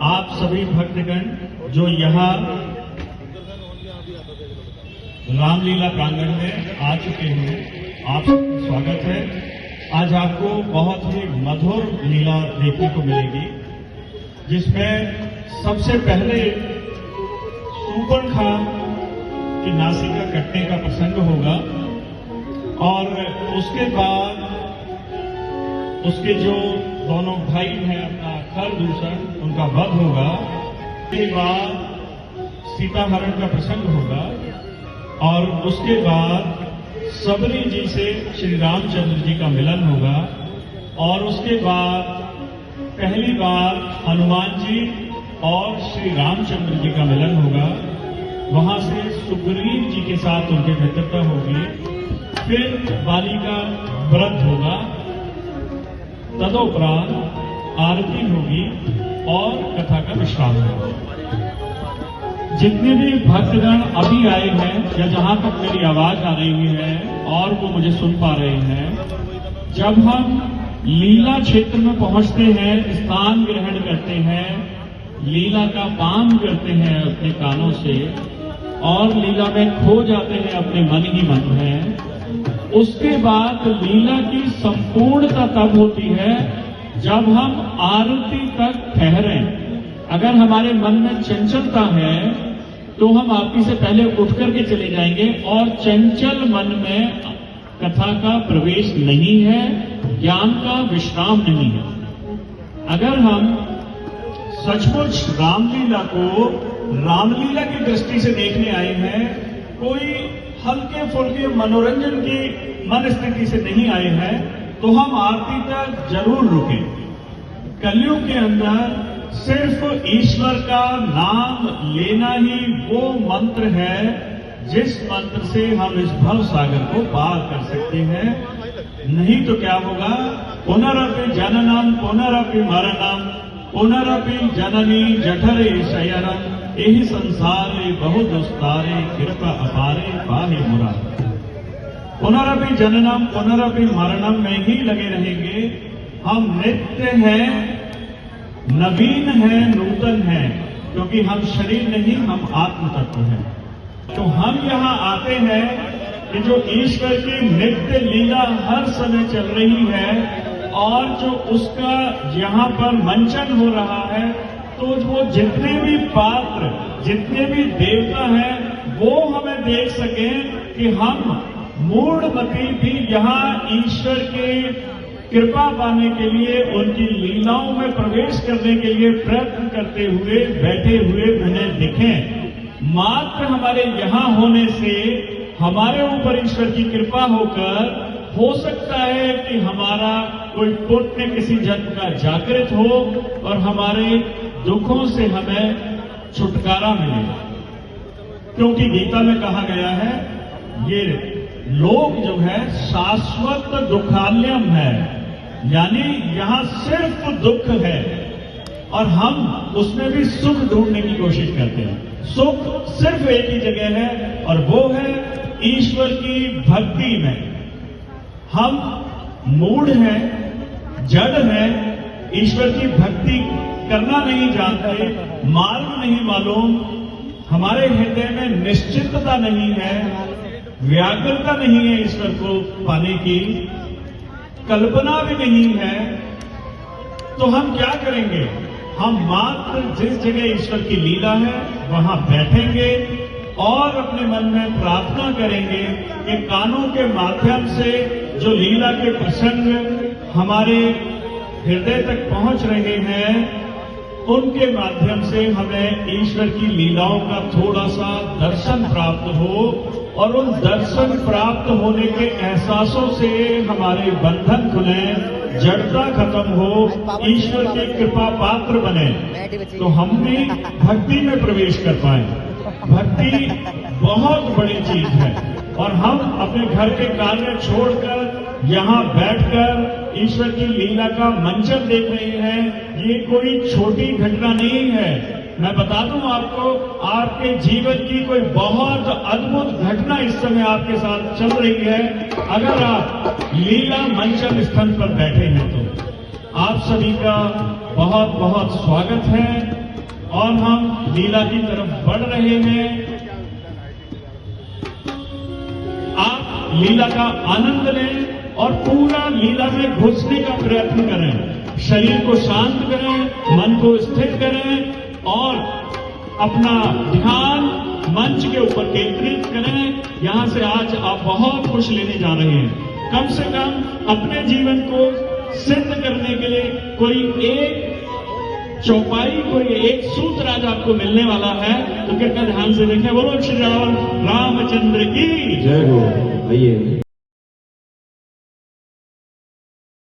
आप सभी भक्तगण जो यहाँ रामलीला प्रांगण में आ चुके हैं, आप सबका स्वागत है। आज आपको बहुत ही मधुर लीला देखने को मिलेगी, जिसमें सबसे पहले सूर्पणखा की नासिका कटने का प्रसंग होगा और उसके बाद उसके जो दोनों भाई हैं अपना खरदूषण, उनका वध होगा। उसके बाद सीताहरण का प्रसंग होगा और उसके बाद सबरी जी से श्री रामचंद्र जी का मिलन होगा और उसके बाद पहली बार हनुमान जी और श्री रामचंद्र जी का मिलन होगा। वहां से सुग्रीव जी के साथ उनकी मित्रता होगी। फिर बाली का व्रत होगा, तदोपरांत आरती होगी और कथा का विश्राम होगा। जितने भी भक्तगण अभी आए हैं या जहां तक मेरी आवाज आ रही है और वो मुझे सुन पा रहे हैं, जब हम लीला क्षेत्र में पहुंचते हैं, स्नान ग्रहण करते हैं, लीला का पान करते हैं अपने कानों से और लीला में खो जाते हैं अपने मन ही मन में, उसके बाद लीला की संपूर्णता तब होती है जब हम आरती तक ठहरें। अगर हमारे मन में चंचलता है तो हम आरती से पहले उठ करके चले जाएंगे और चंचल मन में कथा का प्रवेश नहीं है, ज्ञान का विश्राम नहीं है। अगर हम सचमुच रामलीला को रामलीला की दृष्टि से देखने आए हैं, कोई हल्के फुल्के मनोरंजन की मन स्थिति से नहीं आए हैं, तो हम आरती तक जरूर रुकें। कलयुग के अंदर सिर्फ ईश्वर का नाम लेना ही वो मंत्र है जिस मंत्र से हम इस भव सागर को पार कर सकते हैं। नहीं तो क्या होगा, पुनरपि जननम पुनरपि मरणम पुनरपि जननी जठरे शयनम यही संसारे बहु दुस्तारे कृपा अपारे पाहे मुरा। पुनरपि जननम पुनरपि मरणम में ही लगे रहेंगे। हम नित्य हैं, नवीन है, नूतन है, क्योंकि हम शरीर नहीं, हम आत्म तत्व हैं। तो हम यहाँ आते हैं कि जो ईश्वर की नित्य लीला हर समय चल रही है और जो उसका यहाँ पर मंचन हो रहा है, तो वो जितने भी पात्र, जितने भी देवता हैं, वो हमें देख सकें कि हम मूढ़मती भी यहाँ ईश्वर के कृपा पाने के लिए, उनकी लीलाओं में प्रवेश करने के लिए प्रयत्न करते हुए, बैठे हुए उन्हें दिखें। मात्र हमारे यहाँ होने से हमारे ऊपर ईश्वर की कृपा होकर हो सकता है कि हमारा कोई पुण्य किसी जन्म का जागृत हो और हमारे दुखों से हमें छुटकारा मिले। क्योंकि गीता में कहा गया है, ये लोक जो है शाश्वत दुखालयम है, यानी यहां सिर्फ दुख है और हम उसमें भी सुख ढूंढने की कोशिश करते हैं। सुख सिर्फ एक ही जगह है और वो है ईश्वर की भक्ति में। हम मूढ़ हैं, जड़ हैं, ईश्वर की भक्ति करना नहीं जानते, मार्ग नहीं मालूम, हमारे हृदय में निश्चितता नहीं है, व्याकुलता नहीं है ईश्वर को पाने की, कल्पना भी नहीं है। तो हम क्या करेंगे? हम मात्र जिस जगह ईश्वर की लीला है वहां बैठेंगे और अपने मन में प्रार्थना करेंगे कि कानों के माध्यम से जो लीला के प्रसंग हमारे हृदय तक पहुंच रहे हैं, उनके माध्यम से हमें ईश्वर की लीलाओं का थोड़ा सा दर्शन प्राप्त हो और उन दर्शन प्राप्त होने के एहसासों से हमारे बंधन खुले, जड़ता खत्म हो, ईश्वर की कृपा पात्र बने, तो हम भी भक्ति में प्रवेश कर पाए। भक्ति बहुत बड़ी चीज है और हम अपने घर के कार्य छोड़कर यहाँ बैठकर ईश्वर की लीला का मंचन देख रहे हैं, ये कोई छोटी घटना नहीं है। मैं बता दूं आपको, आपके जीवन की कोई बहुत अद्भुत घटना इस समय आपके साथ चल रही है। अगर आप लीला मंचन स्थल पर बैठे हैं तो आप सभी का बहुत बहुत स्वागत है। और हम लीला की तरफ बढ़ रहे हैं। आप लीला का आनंद लें और पूरा लीला में घुसने का प्रयत्न करें। शरीर को शांत करें, मन को स्थिर करें और अपना ध्यान मंच के ऊपर केंद्रित करें। यहां से आज आप बहुत कुछ लेने जा रहे हैं। कम से कम अपने जीवन को सिद्ध करने के लिए कोई एक चौपाई, कोई एक सूत्र आज आपको मिलने वाला है। तो कृपया ध्यान से देखें। बोलो श्री राम रामचंद्र की जय हो। आइए।